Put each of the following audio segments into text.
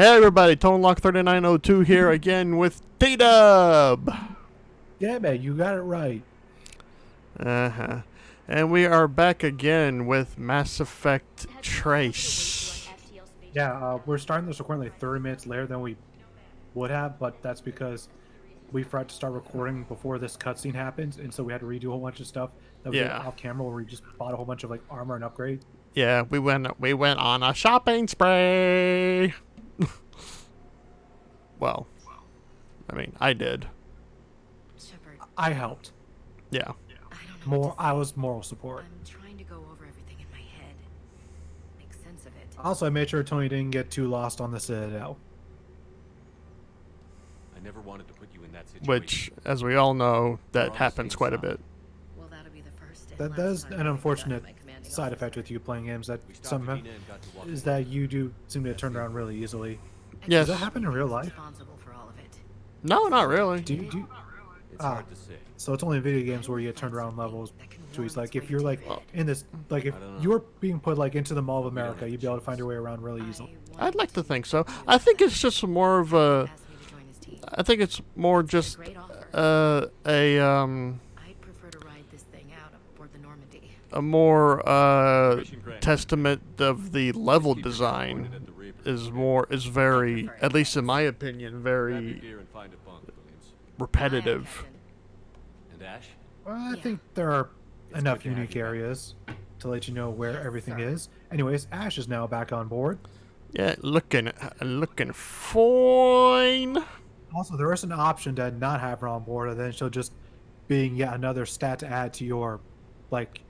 Hey everybody, ToneLock3902 here again with T-Dub! Yeah, man, you got it right. Uh-huh. And we are back again with Mass Effect Trace. Yeah, we're starting this recording like 30 minutes later than we would have, but that's because we forgot to start recording before this cutscene happens, and so we had to redo a whole bunch of stuff that we did Yeah. off camera where we just bought a whole bunch of like armor and upgrade. Yeah, we went on a shopping spree! Well, I mean, I did. Shepard, I helped. Yeah. I don't know. I was moral support. I'm trying to go over everything in my head. Make sense of it. Also, I made sure Tony didn't get too lost on the Citadel. I never wanted to put you in that situation. Which, as we all know, that happens quite a bit. Well, that'll be the first and That last is time an I unfortunate my commanding side officer. effect with you playing games that We stopped somehow Regina and got to walk is away. that you do seem to turn around really easily. Yes. Does that happen in real life? Responsible for all of it. No, not really. Do you It's hard to say. So it's only in video games where you get turned around levels. So he's like, if you're like in this, like if I don't know. you're being put like into the Mall of America, you'd be able to find your way around really easily. I'd like to think so. I think it's just more of a... Asked me to join his team. I think it's more just Great offer. I'd prefer to ride this thing out aboard the Normandy. a more Mission granted. testament of the level Keep your gun design pointed at the Reaper. is very, at least in my opinion, Grab your very gear and find a bunk, Williams. repetitive. And Ash? Well, I Yeah. think there are It's enough good to have unique you back. areas to let you know where everything is. Anyways, Ash is now back on board. Yeah, looking fine. Also, there is an option to not have her on board, and then she'll just being yet another stat to add to your like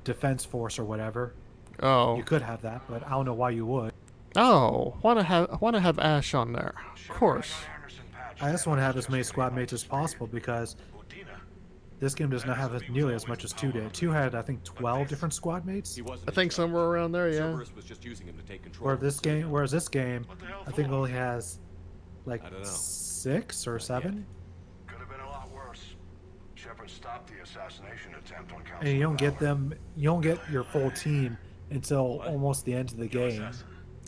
defense force or whatever. Oh, You could have that, but I don't know why you would. wanna have Ash on there, of course. I just want to have as many squad mates as possible because this game does not have nearly as much as 2 did. 2 had, I think, 12 different squad mates. He wasn't I think in charge. somewhere around there, yeah. Cerberus was just using him to take control. Whereas this game, I think only has like I don't know. 6 or 7, Could have been a lot worse. Shepard stopped the assassination attempt on Council. and you don't get your full team until almost the end of the game.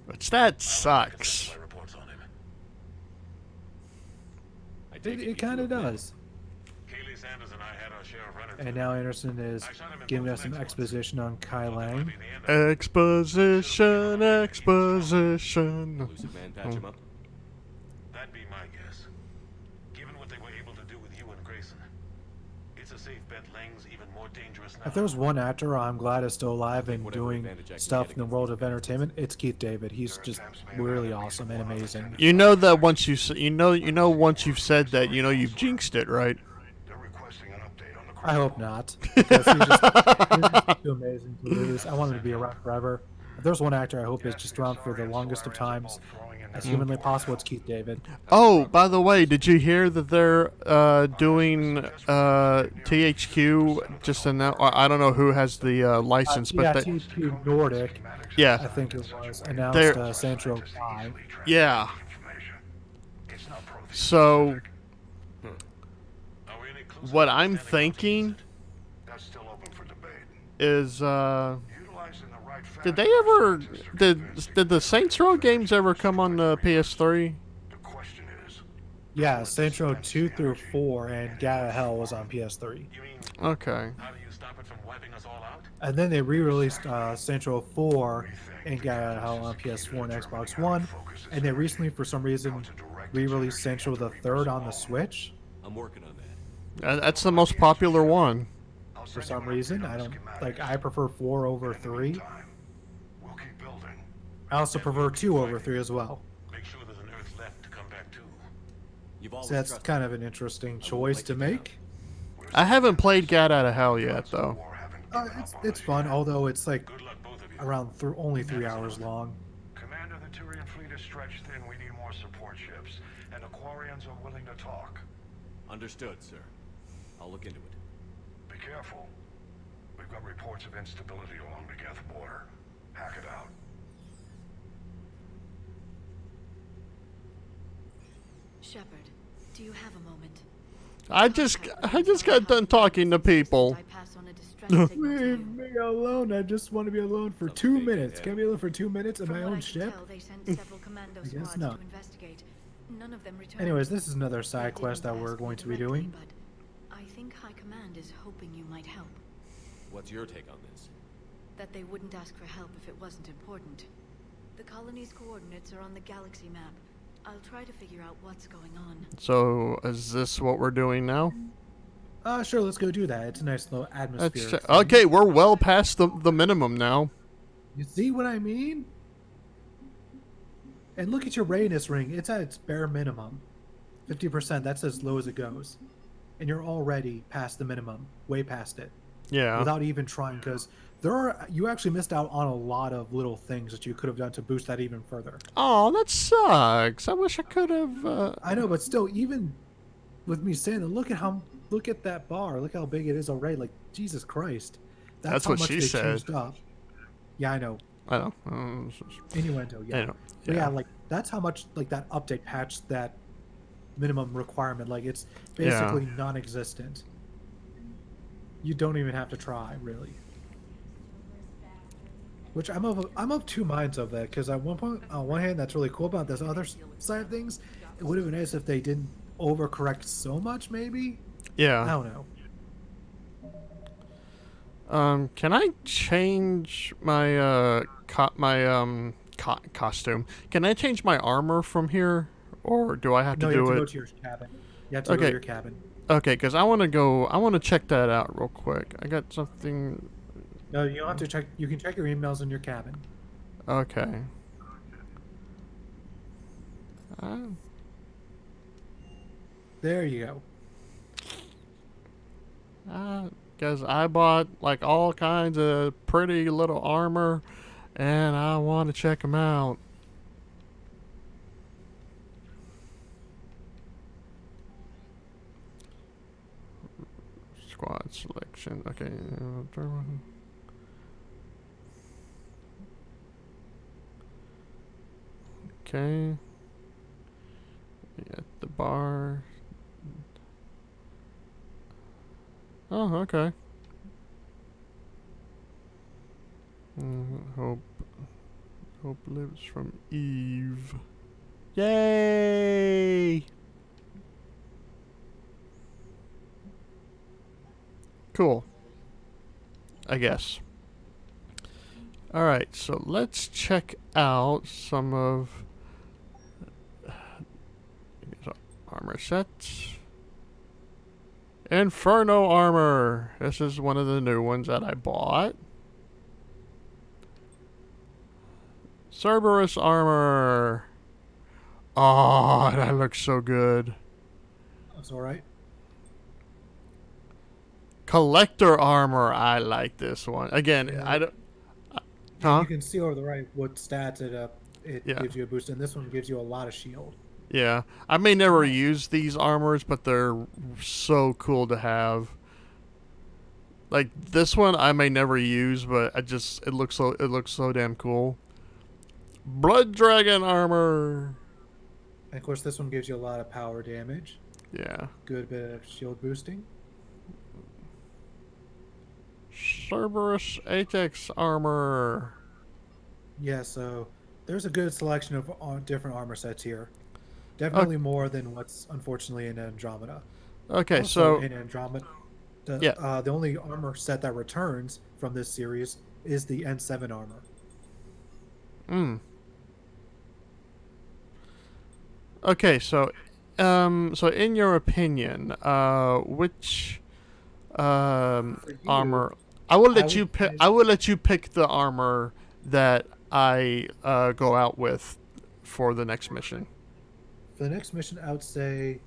Which that sucks. Reports on him. I take It you kind of two have met. does. Keely Sanders and I had our share of running. And now Anderson is giving us some exposition on Kai Lang. Exposition. Elusive man patch him up. That'd be my guess. Given what they were able to do with you and Grayson, it's a safe bet Lang's even more dangerous now. If there's one actor I'm glad is still alive and whatever doing advantage I can stuff get in the against world these of entertainment, it's Keith David. He's just really awesome and amazing. You know that once once you've said that, you've jinxed it, right? They're requesting an update on the I hope not, because he's just too amazing to lose. I want him to be around forever. If there's one actor I hope is just around for the longest of times, as humanly possible, it's Keith David. Oh, by the way, did you hear that they're doing THQ just I don't know who has the license, Yeah, but THQ Nordic, I yeah, think it was, announced They're- Santro 5. yeah. It's not pro. So Are we any closer what to I'm understanding thinking That's still open for debate. is, Utilizing the right did factors they ever district did the Saints Row games ever come on the PS3? The question is, Yeah, Santro 2 through 4 and Gata Hell was on PS3. you mean Okay. how do you stop it from wiping us all out? And then they re-released Santro 4 and Gata Hell on PS4 and Xbox One. And they recently, for some reason, re-released Santro the 3rd on the Switch. I'm working on that. That's the most popular one. For some reason, I prefer 4 over 3. We'll keep building. I also prefer 2 over 3 as well. Make sure there's an Earth left to come back to. You've always So that's trusted kind of an interesting choice to make. I haven't played Gat Out of Hell yet, though. War haven't It's fun, although it's like Good luck, both of you. around only 3 hours long. Commander, the Turian fleet is stretched thin. We need more support ships. And the Quarians are willing to talk. Understood, sir. I'll look into it. Be careful. We've got reports of instability along the Geth border. Hack it out. Shepard, do you have a moment? I just got done talking to people. I pass on a distress send a signal to Leave you. me alone. I just want to be alone for Something 2 they can minutes. handle. Can I be alone for 2 minutes in From my what own I can ship? tell, they sent several commando I guess squads not. to investigate. None of them returned. Anyways, this is another They side quest that didn't we're ask me going to be directly, doing. But I think High Command is hoping you might help. What's your take on this? That they wouldn't ask for help if it wasn't important. The colony's coordinates are on the galaxy map. I'll try to figure out what's going on. So is this what we're doing now? Sure, let's go do that. It's a nice little atmosphere. Okay, we're well past the minimum now. You see what I mean? And look at your readiness ring. It's at its bare minimum. 50%, that's as low as it goes. And you're already past the minimum. Way past it. Yeah. Without even trying, because you actually missed out on a lot of little things that you could have done to boost that even further. Oh, that sucks. I wish I could have. I know, but still, even with me saying that, look at that bar. Look how big it is already. Like, Jesus Christ. That's how what much she they said. changed up. Yeah, I know. I know. Innuendo, yeah. I know. But yeah, Yeah. like that's how much like that update patched that minimum requirement. Like it's Yeah. basically non-existent. You don't even have to try, really. Which I'm of two minds of that, because on one hand, that's really cool about this other side of things. It would have been nice if they didn't overcorrect so much, maybe. I Yeah. don't know. Can I change my costume? Can I change my armor from here, or do I have to No, you do have to go it? to your cabin. You have to go Okay. to your cabin. Okay, because I want to check that out real quick. I got something. No, you don't have to check. You can check your emails in your cabin. Okay. There you go. Because I bought like all kinds of pretty little armor, and I want to check them out. Squad selection. Okay. Okay. At the bar. Oh, okay. Hope lives from Eve. Yay! Cool. I guess. Alright, so let's check out some of armor sets. Inferno armor. This is one of the new ones that I bought. Cerberus armor. Oh, that looks so good. That's all right. Collector armor. I like this one. Again, Yeah. I don't. Huh? You can see over the right what stats it Yeah. gives you a boost, and this one gives you a lot of shield. Yeah, I may never use these armors, but they're so cool to have. Like this one, I may never use, but it looks so damn cool. Blood Dragon armor. And of course, this one gives you a lot of power damage. Yeah. Good bit of shield boosting. Cerberus Apex armor. Yeah, so there's a good selection of different armor sets here. Definitely more than what's unfortunately in Andromeda. Okay, Also, so in Andromeda, Yeah. the only armor set that returns from this series is the N7 armor. Okay, so in your opinion, which armor? I will let you would pick. say- I will let you pick the armor that I go out with for the next mission. For the next mission, I would say,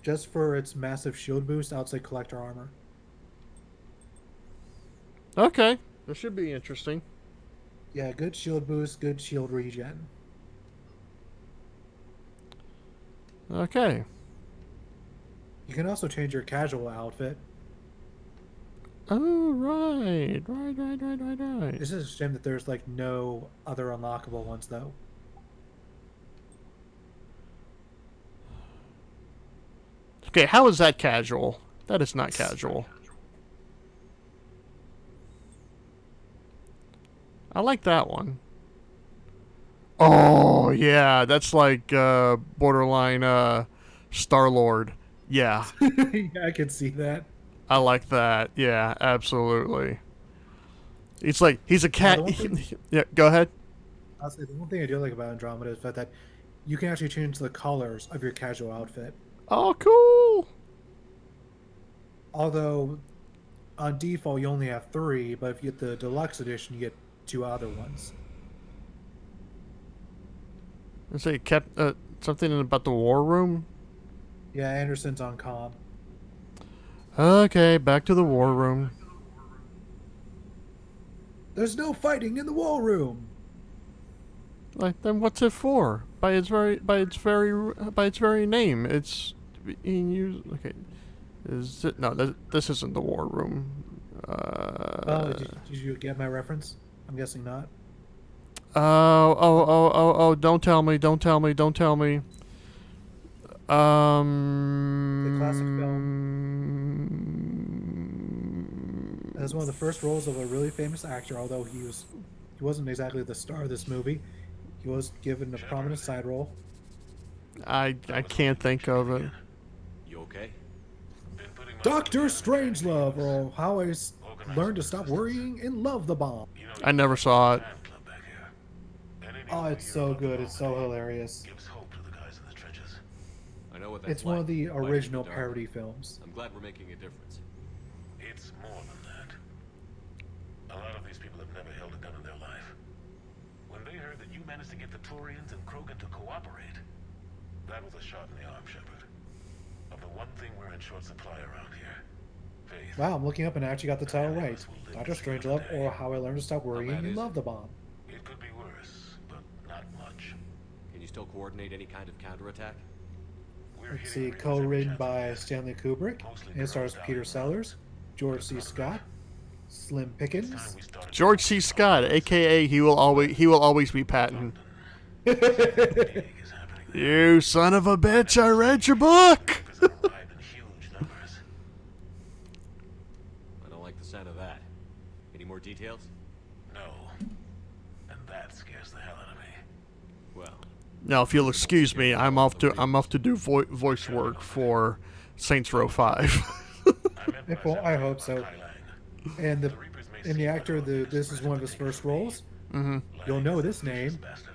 just for its massive shield boost, I would say Collector armor. Okay, this should be interesting. Yeah, good shield boost, good shield regen. Okay. You can also change your casual outfit. Oh right. It's just a shame that there's like no other unlockable ones though. Okay, how is that casual? That is not casual. I like that one. Oh yeah, that's like borderline Star-Lord. Yeah, Yeah, I can see that. I like that. Yeah, absolutely. It's like he's a cat. the one thing- Yeah, go ahead. I'll say the one thing I do like about Andromeda is the fact that you can actually change the colors of your casual outfit. Oh, cool. Although on default you only have 3, but if you get the deluxe edition, you get 2 other ones. I say kept something about the war room. Yeah, Anderson's on comm. Okay, back to the war room. There's no fighting in the war room. Like, then what's it for? By its very name, it's being used. Okay, is it? No, this isn't the war room. Oh, did you get my reference? I'm guessing not. Oh! Don't tell me! Don't tell me! Don't tell me! The classic film. As one of the first roles of a really famous actor, although he wasn't exactly the star of this movie. He was given a prominent side role. I can't think of it. You okay? Been putting my Doctor money down. Strangelove, or How I Learned to Stop Worrying and Love the Bomb. You know, I never saw it. fan club back here. And anyone Oh, who it's hears so about good. the It's bomb so hilarious. gives hope to the guys in the trenches. I know what that's It's one of the like, fighting in original dark. parody films. I'm glad we're making a difference. It's more than that. A lot of these people have never held a gun in their life. When they heard that you managed to get the Turians and Krogan to cooperate, that was a shot in the arm, Shepard. Of the one thing we're in short supply around here. Faith. Wow, I'm looking up and I actually got the title right. Doctor Strangelove, or How I Learned to Stop Worrying bad and is Love it? the Bomb. It could be worse, but not much. Can you still coordinate any kind of counterattack? We're Let's hitting see, reels every co-written chance we by get. Stanley Kubrick, and it stars Peter Sellers, George C. Scott, Slim It's time Pickens. we started George C. Scott, aka he will always be Patton. big is happening there. You son of a bitch! I read your book. Troopers have arrived in huge numbers. I don't like the sound of that. Any more details? No. And that scares the hell out of me. Well, Now, if you'll excuse me, I'm off to do voice work for Saints Row 5. I meant what I said I hope so. about Kai Lang. And The Reapers may the seem actor, like this is one of his first roles. You'll know this name, bastard.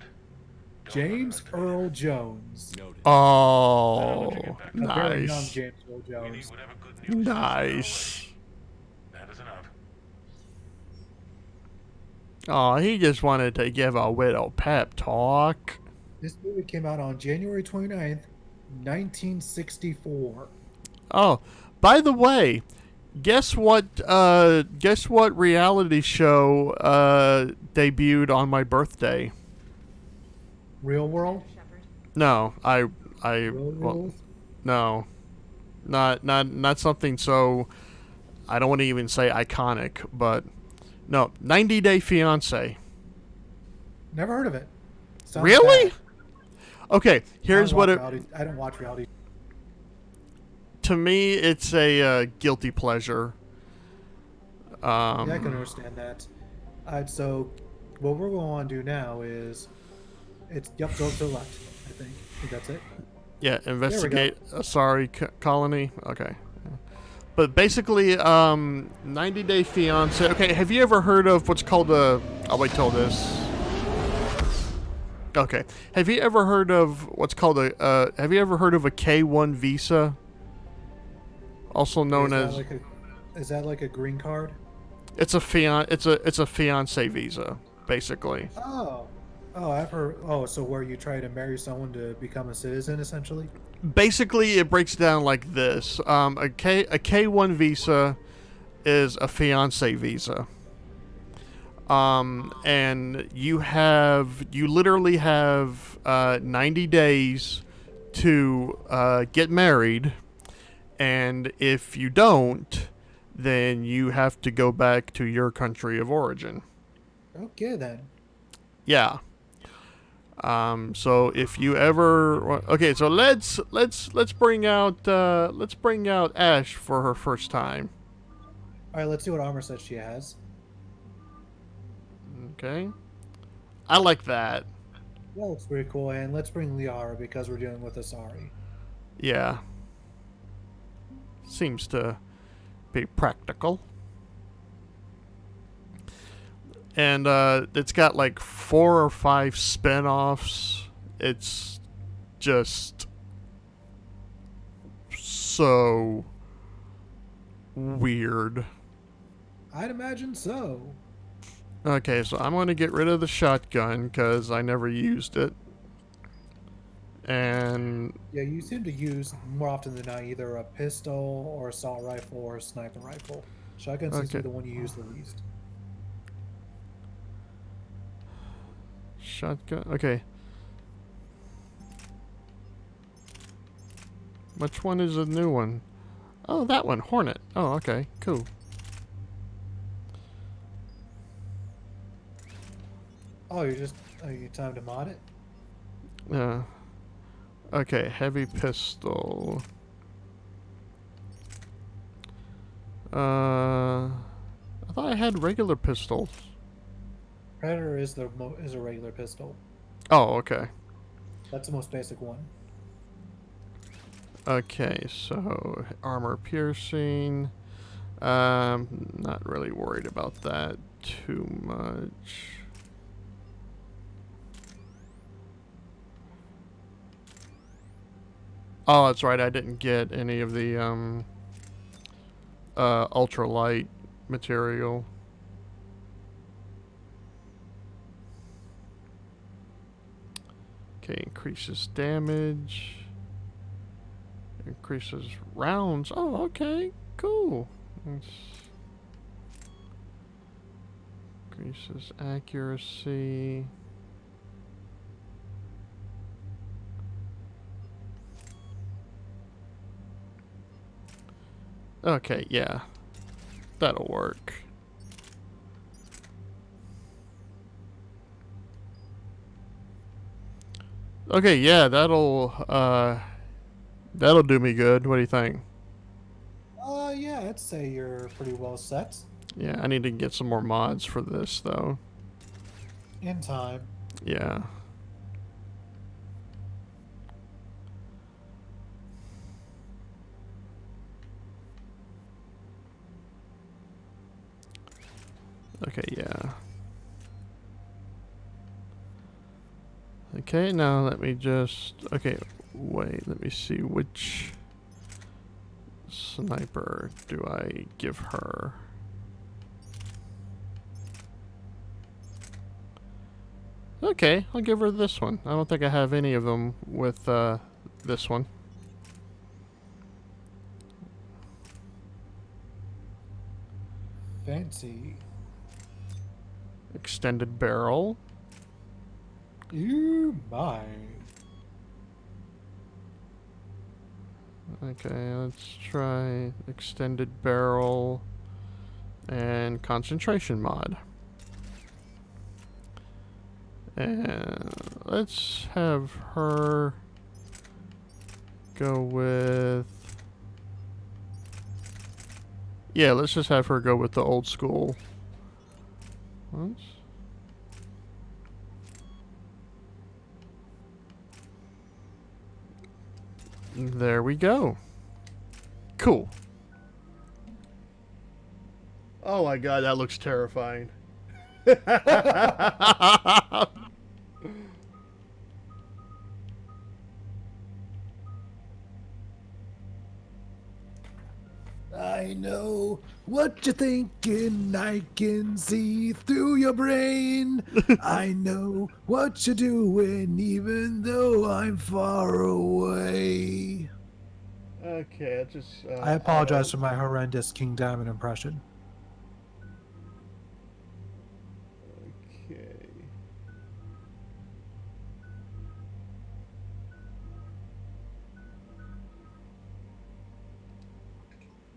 Don't James underestimate Earl him. Jones. noted. Oh, A very young nice, James Earl We need Jones. whatever good news. nice. That is enough. Oh, he just wanted to give a widow pep talk. This movie came out on January 29th, 1964. Oh, by the way, guess what? Guess what reality show debuted on my birthday? Real World? No, I Real well, World? no, not something so. I don't want to even say iconic, but no, 90 Day Fiance. Never heard of it. Sounds Really? bad. Okay, here's what it. I don't watch reality. To me, it's a guilty pleasure. Yeah, I can understand that. So, what we're going to do now is, go to the left. I think that's it. Yeah, investigate. Sorry, colony. Okay, but basically, 90 Day Fiance. Okay, have you ever heard of what's called a? I'll wait till this. Okay, have you ever heard of what's called a? Have you ever heard of a K-1 visa? Also known as. Is that like a green card? It's a fiance visa, basically. Oh, I've heard. Oh, so where you try to marry someone to become a citizen, essentially? Basically, it breaks down like this: a K-1 visa is a fiance visa, and you literally have 90 days to get married, and if you don't, then you have to go back to your country of origin. Okay then. Yeah. So if you ever okay, so let's bring out Ash for her first time. All right, let's see what armor set she has. Okay. I like that. That looks pretty cool. And let's bring Liara because we're dealing with Asari. Yeah. Seems to be practical. And it's got like 4 or 5 spin-offs. It's just so weird. I'd imagine so. Okay, so I'm going to get rid of the shotgun because I never used it. And Yeah, you seem to use more often than not either a pistol or assault rifle or a sniper rifle. Shotgun seems to Okay. be the one you use the least. shotgun. Okay. Which one is the new one? Oh, that one. Hornet. Oh, okay. Cool. Oh, you're just. Are you time to mod it? Okay, heavy pistol. I thought I had regular pistols. Predator is is a regular pistol. Oh, okay. That's the most basic one. Okay, so armor piercing. Not really worried about that too much. Oh, that's right. I didn't get any of the ultralight material. Okay, increases damage. Increases rounds. Oh, okay. Cool. Increases accuracy. Okay, yeah. That'll work. Okay, yeah, that'll do me good. What do you think? Yeah, I'd say you're pretty well set. Yeah, I need to get some more mods for this though. In time. Yeah. Okay, yeah. Okay, now let me just... Okay, wait, let me see which sniper do I give her. Okay, I'll give her this one. I don't think I have any of them with this one. Fancy. Extended barrel. You my. Okay, let's try extended barrel and concentration mod. And let's have her go with... Yeah, let's just have her go with the old school. Oops. There we go. Cool. Oh my god, that looks terrifying. I know what you're thinking. I can see through your brain. I know what you're doing, even though I'm far away. Okay, I just... I apologize for my horrendous King Diamond impression. Okay.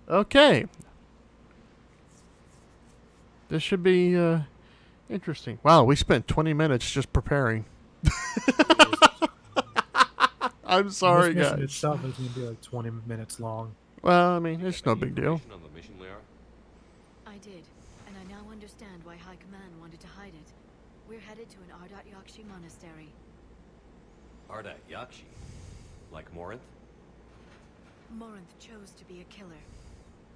Okay. This should be interesting. Wow, we spent 20 minutes just preparing. I'm sorry, This mission guys. itself is going to be like 20 minutes long. Well, I mean, it's no big deal. Information on the mission, Liara? I did, and I now understand why High Command wanted to hide it. We're headed to an Ardat Yakshi monastery. Ardat Yakshi? Like Morinth? Morinth chose to be a killer.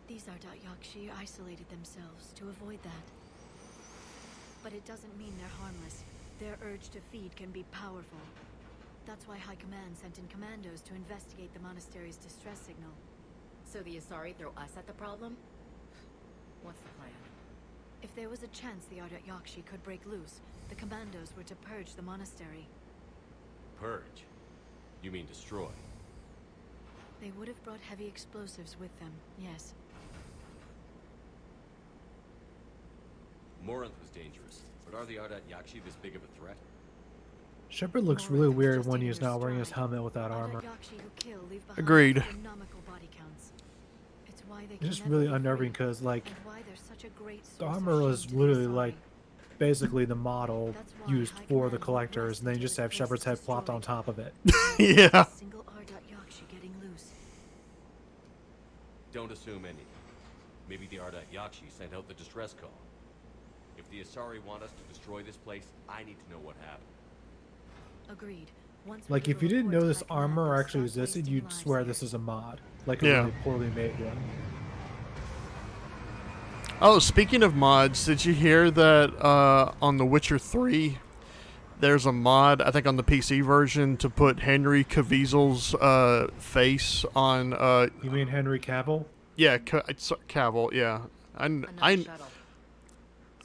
These Ardat Yakshi isolated themselves to avoid that. But it doesn't mean they're harmless. Their urge to feed can be powerful. That's why High Command sent in commandos to investigate the monastery's distress signal. So the Asari throw us at the problem? What's the plan? If there was a chance the Ardat Yakshi could break loose, the commandos were to purge the monastery. Purge? You mean destroy? They would have brought heavy explosives with them, yes. Morinth was dangerous, but are the Ardat Yakshi this big of a threat? Shepard looks Morinth really was weird just when in he's your not wearing his stride. helmet without armor. Ardat Yakshi who kill leave behind Agreed. astronomical body counts. It's why they It's can just never really be free, unnerving because, like, and why they're such a great the source of armor shame was to the literally Asari. like basically the model That's why used High for the Command went collectors, west and then you to just the have place Shepard's head plopped on destroyed. top of it. Yeah. A single Ardat Yakshi getting loose. Don't assume anything. Maybe the Ardat Yakshi sent out the distress call. If the Asari want us to destroy this place, I need to know what happened. Agreed. Once we Like, give if a you didn't report know to this High Command, armor they'll actually stop existed, wasting you'd lives swear here. this is a mod. Like a Yeah. really poorly made one. Oh, speaking of mods, did you hear that on The Witcher 3, there's a mod, I think on the PC version, to put Henry Caviezel's face on, You mean Henry Cavill? yeah, it's Cavill, yeah. Another I, shuttle.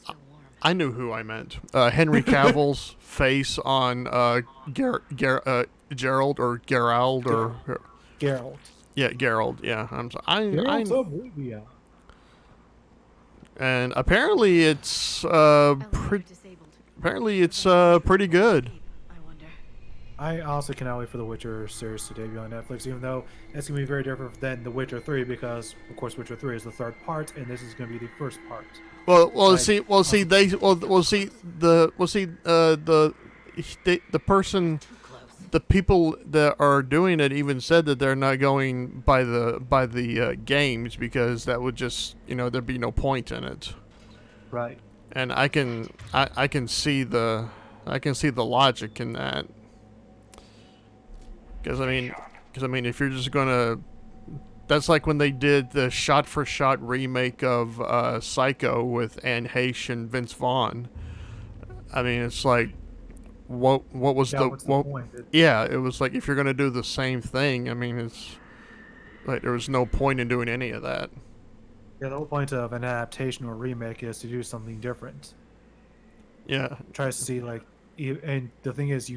Still warm. I knew who I meant. Henry Cavill's face on Gerald or Gerald or Geralt. yeah, Gerald. Yeah, Geralt of Rivia. and apparently it's Elevator disabled. pretty good. I wonder. I also cannot wait for the Witcher series to debut on Netflix, even though it's going to be very different than The Witcher 3 because, of course, Witcher 3 is the third part, and this is going to be the first part. Well, Like, see, the person, Too close. the people that are doing it even said that they're not going by the games because that would just, there'd be no point in it. Right. And I can see the logic in that. Because I mean, if you're just gonna, that's like when they did the shot-for-shot remake of Psycho with Anne Heche and Vince Vaughn. I mean, it's like, what was Yeah, what's the point? yeah, it was like if you're gonna do the same thing, I mean, it's like there was no point in doing any of that. Yeah, the whole point of an adaptation or remake is to do something different. Yeah, Tries to see, like, and the thing is,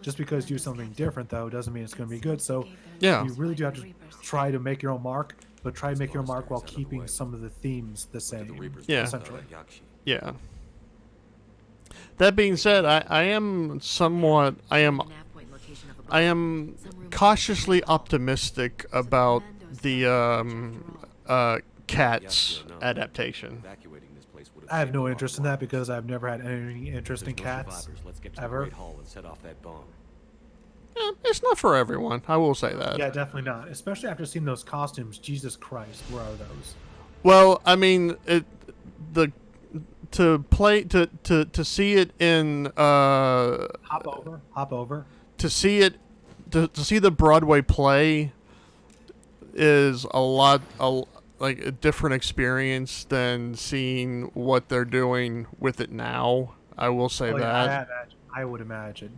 just because you do something different, though, doesn't mean it's going to be good. So Yeah. you really do have to try to make your own mark, but try to make your own mark while keeping some of the themes the Did the same. Reapers Yeah. find the Essentially. Ardat Yakshi? yeah. That being said, I am An nav point location of a I am cautiously optimistic about the Cats Yeah, no. adaptation. Evacuating this place would I have saved no a lot interest of in that lives. because I've never had any interest If in there's no cats. survivors, let's get to ever. the Great Hall and set off that bomb. It's not for everyone. I will say that. Yeah, definitely not. Especially after seeing those costumes. Jesus Christ, where are those? Well, I mean, to see it in Hop over. to see it to see the Broadway play is like a different experience than seeing what they're doing with it now. I will say Oh, that. yeah, I would imagine.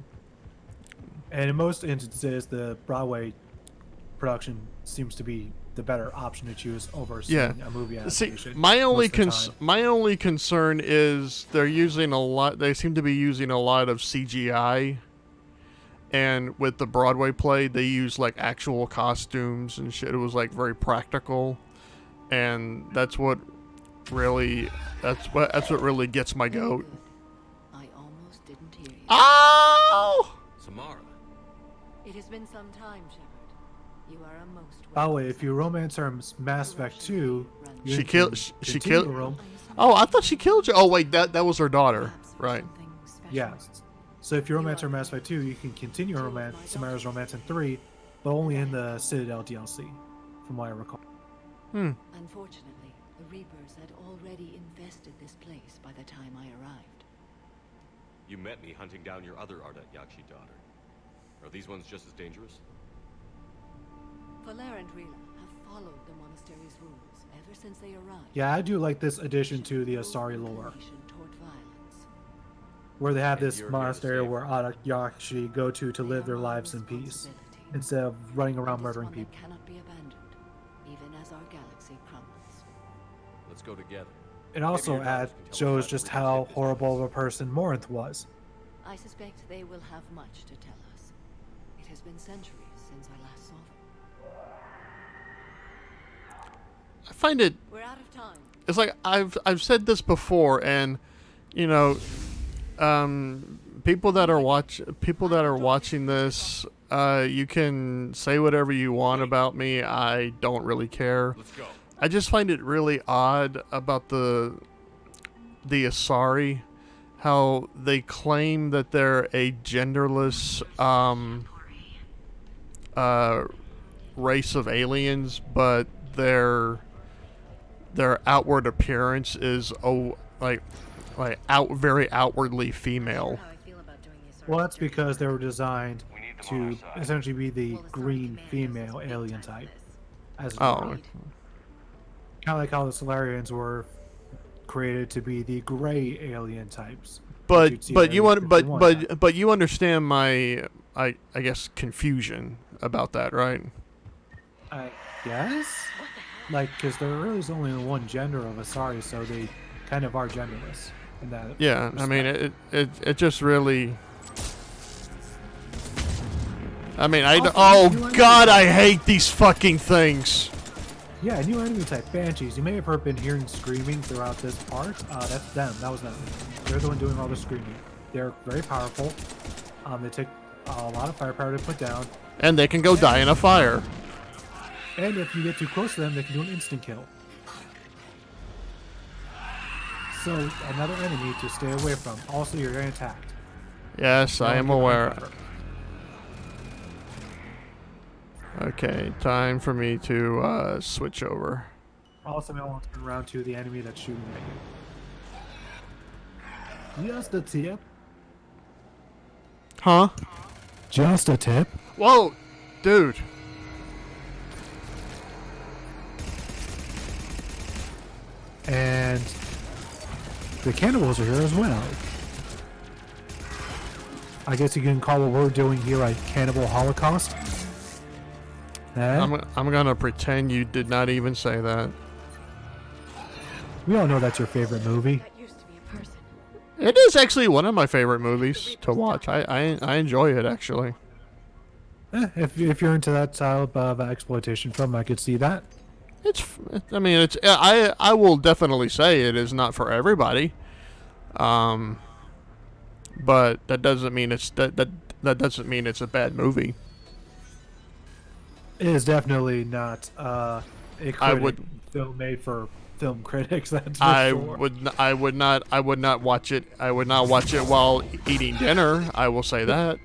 And in most instances, the Broadway production seems to be the better option to choose over seeing Yeah. a movie See, adaptation. my only most of the time. my only concern is they're using a lot. They seem to be using a lot of CGI, and with the Broadway play, they use like actual costumes and shit. It was like very practical, and that's what really gets my goat. I almost didn't hear you. Ow! Samara. It has been some time, Shepard. You are a most By the way, if you romance her in Mass Effect 2, you She can killed- she continue killed- to rom- Oh, I thought she killed you. Oh wait, that was her daughter, right? Yeah. So if you romance her in Mass Effect 2, you can continue her romance, Samara's romance in 3, but only in the Citadel DLC, from what I recall. Unfortunately, the Reapers had already infested this place by the time I arrived. You met me hunting down your other Ardat Yakshi daughter. Are these ones just as dangerous? Valer and Rila have followed the monastery's rules ever since they arrived. Yeah, I do like this addition to the Asari lore, Toward violence. where they have And this you're here to monastery save where her. Ardat go to live their lives in peace, instead of running around murdering people. Cannot be abandoned, even as our galaxy crumbles. Let's go together. It also your daughters can tell us shows how to just reach how this horrible of a person Morinth was. I suspect they will have much to tell us. It has been centuries since I last saw them. I find it. We're out of time. It's like I've said this before, and you know, people that are watching this, you can say whatever you want about me. I don't really care. Let's go. I just find it really odd about the Asari, how they claim that they're a genderless race of aliens, but their outward appearance is very outwardly female. How I feel about doing these Well, that's because they were designed to essentially be the green female alien type. As Oh, kind of like how the Solarians were created to be the gray alien types. but you'd see but in you Area want but 51. but you understand my I guess confusion about that, right? I guess, like, because there really is only one gender of Asari, so they kind of are genderless in that. Yeah, I mean respect. it just really. I mean, Also, oh you God, I hate these fucking things. Yeah, new enemy type, Banshees. You may have been hearing screaming throughout this part. That's them. That was them. They're the one doing all the screaming. They're very powerful. They take a lot of firepower to put down. And they can go die in a fire. And if you get too close to them, they can do an instant kill. So, another enemy to stay away from. Also, you're getting attacked. Yes, I Don't am get aware. cover. Okay, time for me to switch over. Also, I want to turn around to the enemy that's shooting at you. Just a tip. Huh? Just a tip. Whoa, dude. And the cannibals are here as well. I guess you can call what we're doing here a cannibal holocaust. Eh? I'm gonna pretend you did not even say that. We all know that's your favorite movie. That used to be a person. It is actually one of my favorite movies to watch. I enjoy it actually. If you're into that style of exploitation film, I could see that. I mean, it's. I will definitely say it is not for everybody. But that doesn't mean that doesn't mean it's a bad movie. It is definitely not a would- film made for film critics. That's for I sure. would not watch it. I would not watch it while eating dinner. I will say that.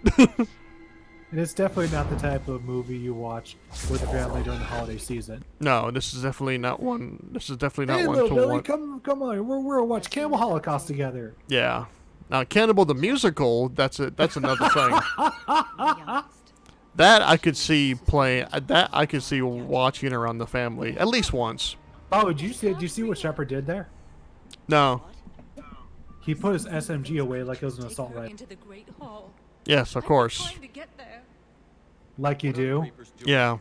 And it's definitely not the type of movie you watch with the family during the holiday season. No, this is definitely not one. This is definitely not Hey, one little to Billy, watch. come on. We're gonna watch Cannibal Holocaust together. Yeah. Now, Cannibal the musical. That's another thing. Youngest. That I could see playing. That I could see watching around the family at least once. Oh, did you see what Shepard did there? No. He put his SMG away like it was an assault Take her rifle. into the Great Hall. Yes, of course. Trying to get there. Like you What are the do. Reapers doing? Yeah.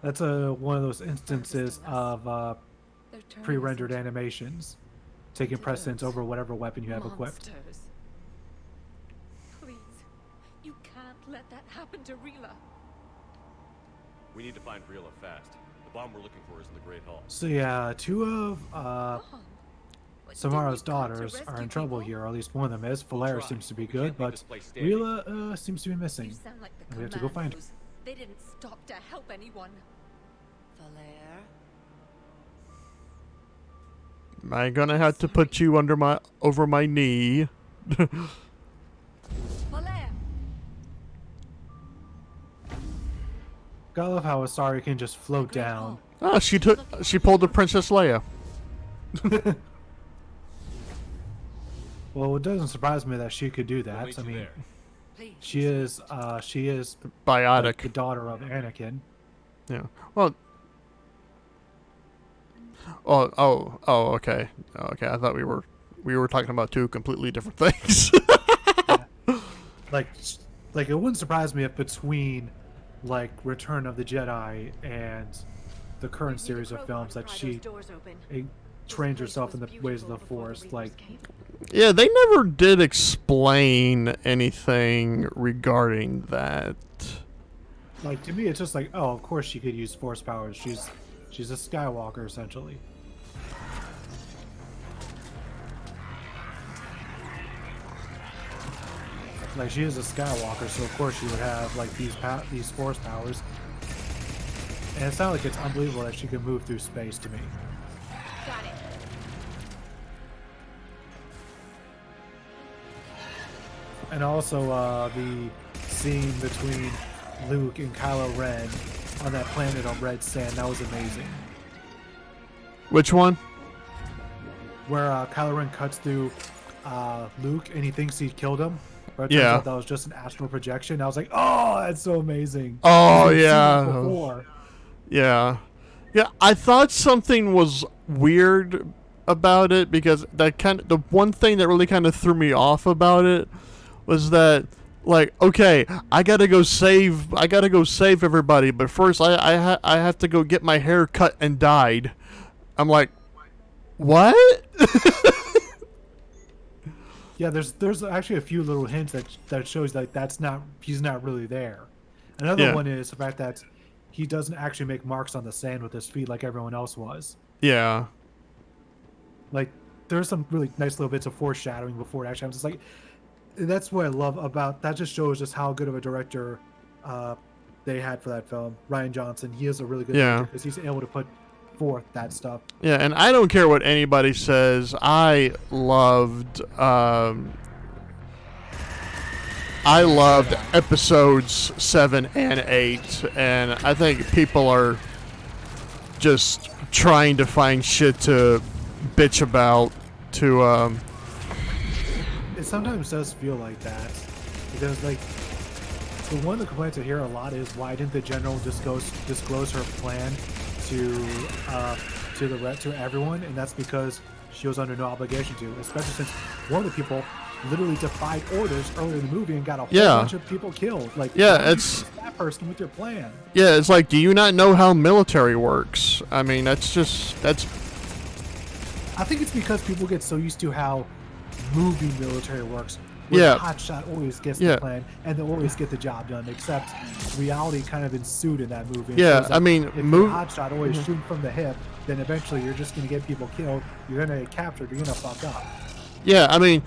That's one of those instances of They're turning pre-rendered us into animations, taking precedence over whatever weapon you have equipped. monsters. Please, you can't let that happen to Rila. We need to find Rila fast. The bomb we're looking for is in the Great Hall. So yeah, two of Mom, what, Samara's didn't you come to daughters are rescue in trouble people? here, or at least one of them is. Valera try. seems to be We good, can't leave but this place standing. Rila seems to be You missing. sound like the We have to go find her. Commandos. They didn't stop to help anyone. Valer, Am I gonna have to put you over my knee? Valer! Gotta love how Asari can just float down. Ah, she pulled the Princess Leia. Well, it doesn't surprise me that she could do We'll that. wait I you mean, there. Please. she is Biotic. like, the daughter of Anakin. Yeah. Well. Okay. Okay. I thought we were talking about two completely different things. Like, like it wouldn't surprise me if between, like, Return of the Jedi and the current series of films that she trains herself in the ways of the Force. Like, Yeah, they never did explain anything regarding that. like to me, it's just like, oh, of course she could use Force powers. She's a Skywalker essentially. Like she is a Skywalker, so of course she would have like these Force powers. And it's not like it's unbelievable that she can move through space to me. Got it. And also the scene between Luke and Kylo Ren on that planet on red sand, that was amazing. Which one? Where Kylo Ren cuts through Luke and he thinks he killed him, but it turns Yeah. out that was just an astral projection. I was like, oh, that's so amazing. Oh, We've seen it yeah. before. Yeah. Yeah, I thought something was weird about it because the one thing that really kind of threw me off about it was that, like, okay, I gotta go save everybody, but first I have to go get my hair cut and dyed. I'm like, what? Yeah, there's actually a few little hints that shows like he's not really there. Another Yeah. one is the fact that he doesn't actually make marks on the sand with his feet like everyone else was. Yeah. Like there's some really nice little bits of foreshadowing before it actually happens. It's like that's what I love about that. Just shows just how good of a director they had for that film. Ryan Johnson, he is a really good Yeah. director because he's able to put forth that stuff. Yeah, and I don't care what anybody says. I loved episodes 7 and 8, and I think people are just trying to find shit to bitch about to It sometimes does feel like that because like so one of the complaints I hear a lot is why didn't the general disclose her plan to everyone, and that's because she was under no obligation to, especially since one of the people literally defied orders earlier in the movie and got a whole Yeah. bunch of people killed. Like, Yeah, why did you it's- trust that person with your plan. yeah, it's like, do you not know how military works? I mean, that's I think it's because people get so used to how movie military works. Where Yeah. the hotshot always gets Yeah. the plan and they always get the job done, except reality kind of ensued in that movie. It Yeah, shows that I mean, if you're mov- a hotshot always shooting from the hip, then eventually you're just going to get people killed, you're going to get captured, you're going to fuck up. Yeah, I mean,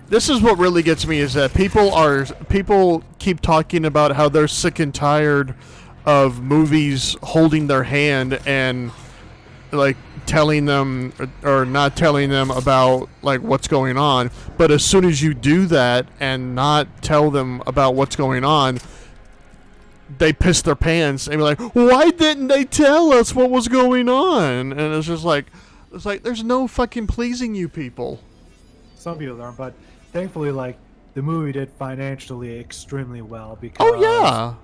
this is what really gets me is that people keep talking about how they're sick and tired of movies holding their hand and like telling them or not telling them about like what's going on. But as soon as you do that and not tell them about what's going on, they piss their pants and be like, why didn't they tell us what was going on? And it's just like, there's no fucking pleasing you people. Some people aren't, but thankfully, like, the movie did financially extremely well because Oh yeah.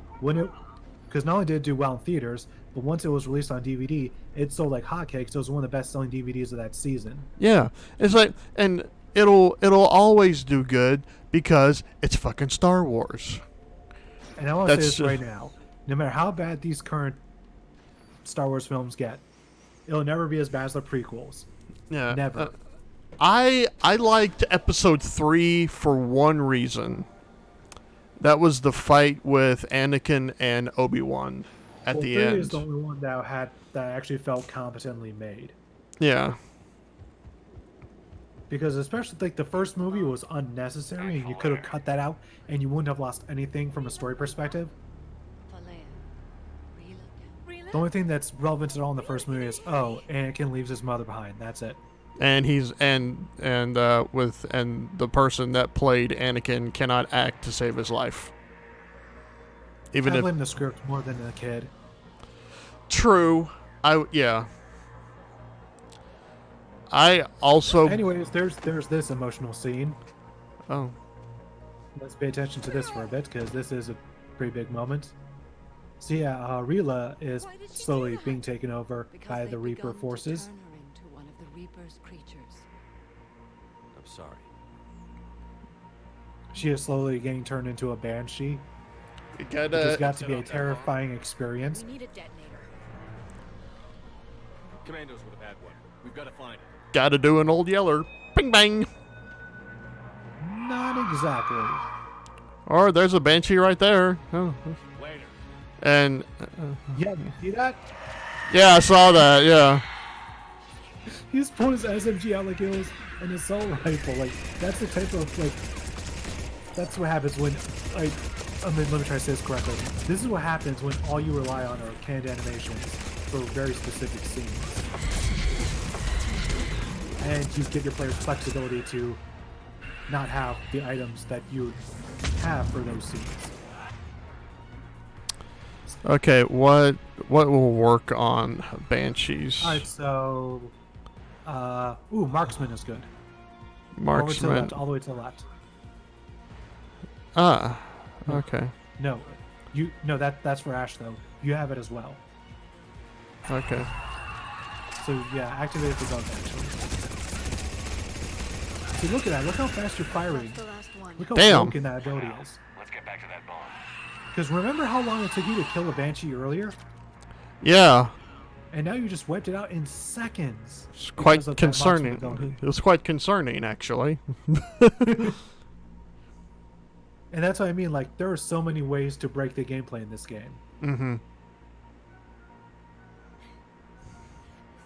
because not only did it do well in theaters, but once it was released on DVD, it sold like hotcakes. It was one of the best-selling DVDs of that season. Yeah, it's like, and it'll always do good because it's fucking Star Wars. And I want to say That's- this right now: no matter how bad these current Star Wars films get, it'll never be as bad as the prequels. Yeah, Never. I liked Episode 3 for one reason. That was the fight with Anakin and Obi-Wan at Well, the 3 end. is the only one that actually felt competently made. Yeah, Because especially like the first movie was unnecessary, and you could have cut that out, and you wouldn't have lost anything from a story perspective. Falea. Rila. The only thing that's relevant at all in the first movie is, oh, Anakin leaves his mother behind. That's it. and he's and the person that played Anakin cannot act to save his life. Even I if blame the script more than the kid. true, I also Anyways, there's this emotional scene Oh. Let's pay attention to this for a bit, because this is a pretty big moment. So yeah, Rila is Why did she do slowly that? being taken over Because by they've the Reaper begun to forces. turn her into one of the Reaper's creatures. I'm sorry. She is slowly getting turned into a banshee, You which has gotta, got to be a terrifying experience. We need a detonator. Commandos with a bad one. We've got to find it. gotta do an old yeller. Bing bang. Not exactly. Or there's a banshee right there. Oh. Later. And Yeah, you see that? yeah, I saw that. Yeah. He's pulling his SMG out like it was an assault rifle. Like, that's the type of, like, that's what happens when, like, let me try to say this correctly. This is what happens when all you rely on are canned animations for very specific scenes. And you give your players flexibility to not have the items that you have for those scenes. Okay, what will work on banshees? Alright, so, marksman is good. Over to the Marksman. left, all the way to the left. Ah. Okay. No, that's for Ash though. You have it as well. Okay. So yeah, activate it for both actually. See, look at that. Look how fast you're firing. That's the last one. Look how Damn. broken that ability is. Let's get back to that bomb. Because remember how long it took you to kill a Banshee earlier? Yeah. And now you just wiped it out in seconds. It's quite because of that marksman concerning. ability. It was quite concerning, actually. And that's what I mean. Like, there are so many ways to break the gameplay in this game. Mm-hmm.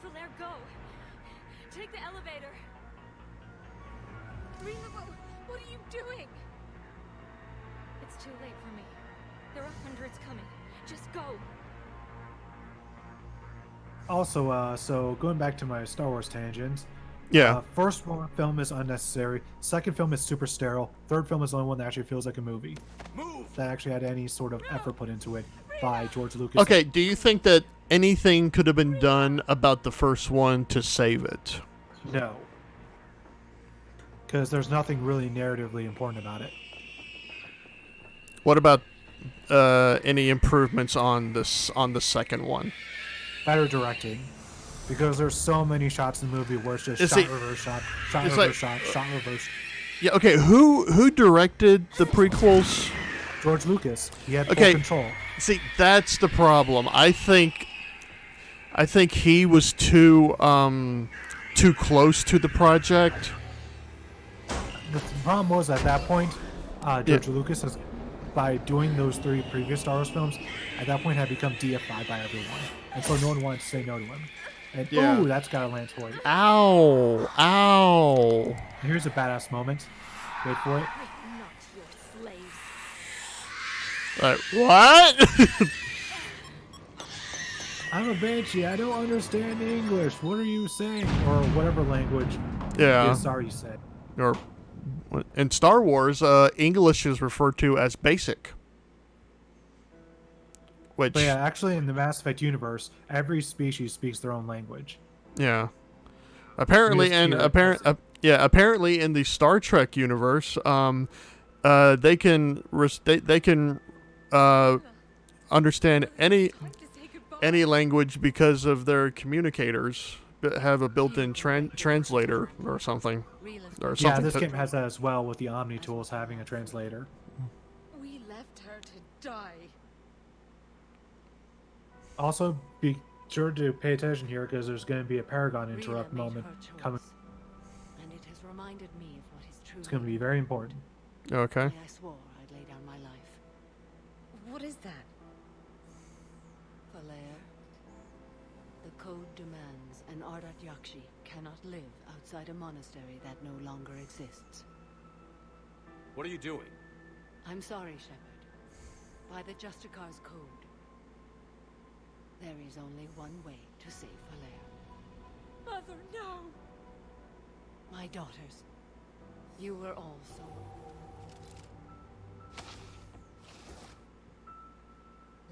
Flair, go! Take the elevator! Rila, what are you doing? It's too late for me. There are hundreds coming. Just go! Also, so going back to my Star Wars tangent. Yeah. First film is unnecessary. Second film is super sterile. Third film is the only one that actually feels like a movie. Move! That actually had any sort of effort put into it by George Lucas. Okay, do you think that anything could have been done about the first one to save it? No. Because there's nothing really narratively important about it. What about any improvements on this on the second one? Better directing. Because there's so many shots in the movie where it's just Is shot, it- reverse shot, shot, it's reverse like- shot, shot, reverse. Yeah. Okay. Who directed the prequels? George Lucas. He had full Okay. control. See, that's the problem. I think he was too close to the project. The problem was at that point, George Lucas has, by doing those 3 previous Star Wars films, at that point had become deified by everyone, and so no one wanted to say no to him. And Yeah. ooh, that's got a lance for you. Ow! Ow! Here's a badass moment. Wait for it. Not your slaves. What? I'm a banshee. I don't understand English. What are you saying? Or whatever language. Yeah. Sorry, you said. Or in Star Wars, English is referred to as basic. Which But yeah, actually, in the Mass Effect universe, every species speaks their own language. yeah. Apparently, Yes, and here, apparently in the Star Trek universe, they can understand any language because of their communicators that have a built-in translator or something. Or Yeah, something this to- game has that as well with the Omni tools having a translator. We left her to die. Also, be sure to pay attention here because there's going to be a Paragon Rila interrupt made moment her choice, coming. and it has reminded me of what is true. It's going to be very important. Okay. I swore I'd lay down my life. What is that? Falair, the code demands an Ardat Yakshi cannot live outside a monastery that no longer exists. What are you doing? I'm sorry, Shepard. By the Justicar's code, there is only one way to save Falair. Mother, no! My daughters, you were all sold.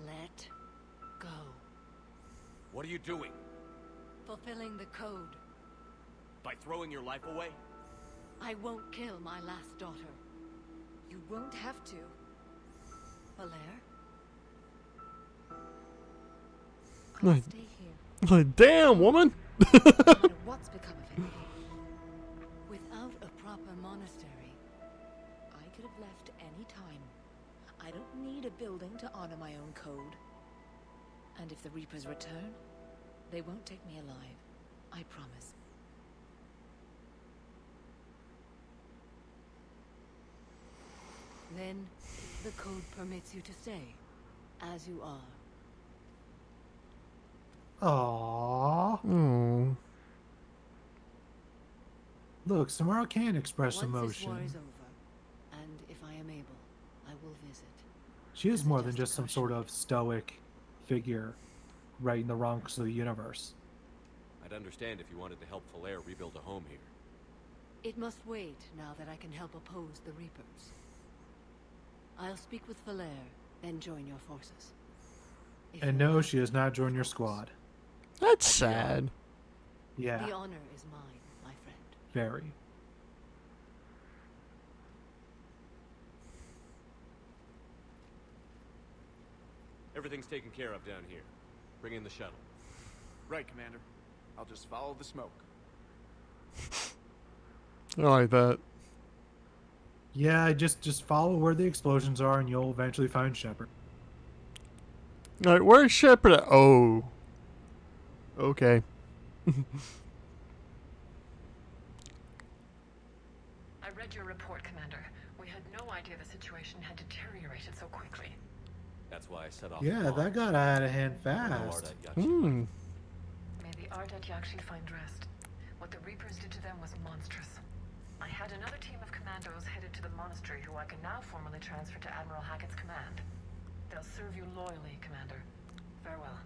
Let go. What are you doing? Fulfilling the code. By throwing your life away? I won't kill my last daughter. You won't have to. Valere? I'll Right. stay here. Like, damn, woman. No matter what's become of it. Without a proper monastery, I could have left any time. I don't need a building to honor my own code. And if the Reapers return, they won't take me alive. I promise. Then, the code permits you to stay, as you are. Aww. Hmm. Look, Samara can express Once this war emotion. is over, and if I am able, I will visit. She is as a more than just some Justicar sort of stoic figure righting the wrongs of the universe. I'd understand if you wanted to help Falere rebuild a home here. It must wait now that I can help oppose the Reapers. I'll speak with Valere, then join your forces. If And you no, want, she has not joined your squad. That's sad. Yeah, The honor is mine, my friend. very. Everything's taken care of down here. Bring in the shuttle. Right, Commander. I'll just follow the smoke. I like that. Yeah, just follow where the explosions are and you'll eventually find Shepard. All right, where's Shepard at? Oh. Okay. I read your report, Commander. We had no idea the situation had deteriorated so quickly. That's why I set off. Yeah, the bomb. that got out of hand No fast. Ardat Yakshi. Hmm. May the Ardat Yakshi find rest. What the Reapers did to them was monstrous. I had another team of commandos headed to the monastery who I can now formally transfer to Admiral Hackett's command. They'll serve you loyally, Commander. Farewell.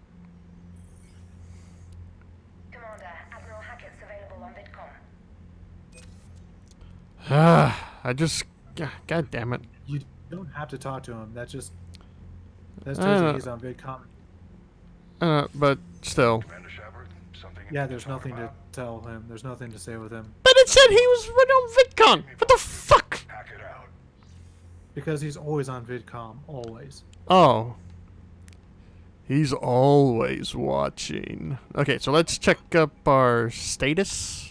Commander, Admiral Hackett's available on VidCom. I just. God damn it. You don't have to talk to him. That just I tells know. you he's on VidCom. But still. Commander Shepard, something Yeah, there's nothing to tell him. There's nothing to say with him. But it said he was running on VidCon. What the fuck? Hack it out. Because he's always on VidCom. Always. Oh. He's always watching. Okay, so let's check up our status.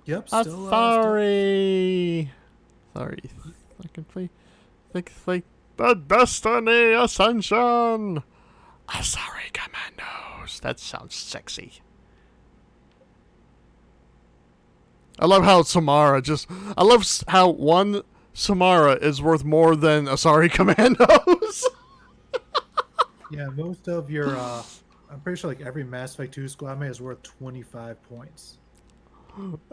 Yep, still, Sorry. Think the Destiny Ascension. Sorry, Commandos. That sounds sexy. I love how Samara I love how one Samara is worth more than Asari Commandos. Yeah, most of your, I'm pretty sure like every Mass Effect 2 squad mate is worth 25 points.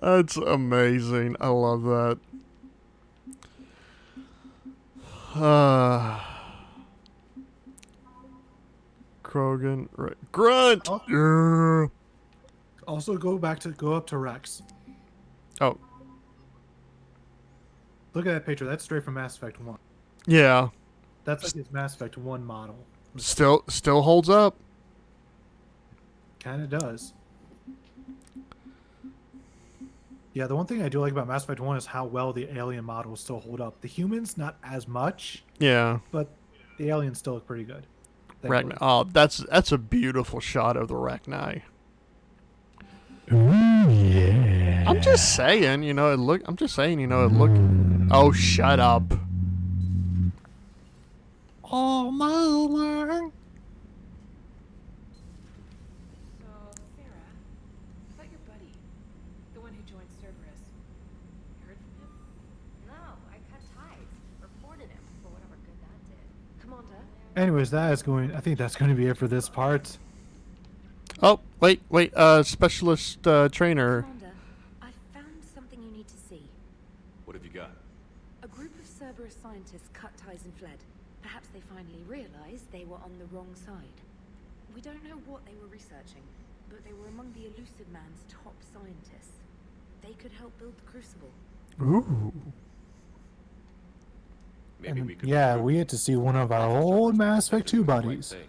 That's amazing. I love that. Krogan, right? Grunt. Oh. Yeah. Also, go up to Rex. Oh, Look at that picture. That's straight from Mass Effect 1. yeah. That's like his Mass Effect 1 model. Still holds up. Kind of does. Yeah, the one thing I do like about Mass Effect 1 is how well the alien models still hold up. The humans, not as much, Yeah. but the aliens still look pretty good. Ragnar. Oh, that's a beautiful shot of the Ragnar. Yeah. I'm just saying, it look. Oh, shut up. Oh my Lord. So, Farah, about your buddy, the one who joined Cerberus. You heard from him? No, I cut ties. Reported him for whatever good that did. Commander? Anyways, I think that's going to be it for this part. Oh, wait. Specialist trainer. Commander, I found something you need to see. What have you got? A group of Cerberus scientists cut ties and fled. Perhaps they finally realized they were on the wrong side. We don't know what they were researching, but they were among the Elusive Man's top scientists. They could help build the Crucible. Ooh. Maybe And we could. yeah, recruit we get to see one of our old Mass Effect 2 do the right buddies. thing.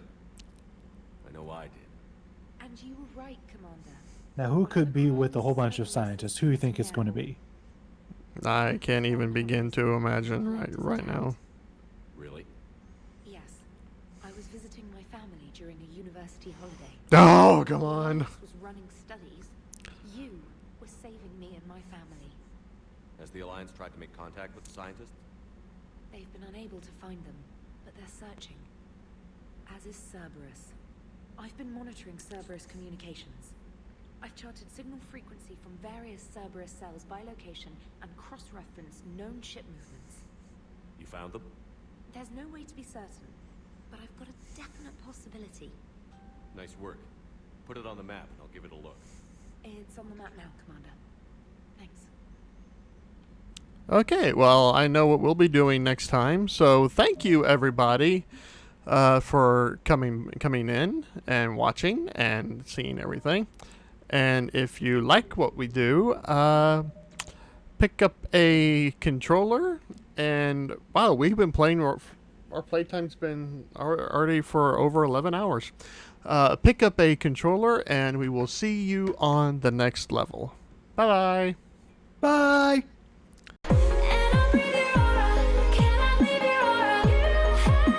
I know I did. And you were right, Commander. Now, who could be with a whole bunch of scientists? Who do you think it's going to be? I can't even begin to imagine right now. Really? Yes. I was visiting my family during a university holiday. Oh, come on. I was running studies. You were saving me and my family. Has the Alliance tried to make contact with the scientists? They've been unable to find them, but they're searching. As is Cerberus. I've been monitoring Cerberus communications. I've charted signal frequency from various Cerberus cells by location and cross-referenced known ship movements. You found them? There's no way to be certain, but I've got a definite possibility. Nice work. Put it on the map and I'll give it a look. It's on the map now, Commander. Thanks. Okay, well, I know what we'll be doing next time. So thank you, everybody, for coming in and watching and seeing everything. And if you like what we do, pick up a controller. And wow, we've been playing. Our playtime's been already for over 11 hours. Pick up a controller, and we will see you on the next level. Bye-bye. Bye. And I'll breathe your aura. Can I leave your aura?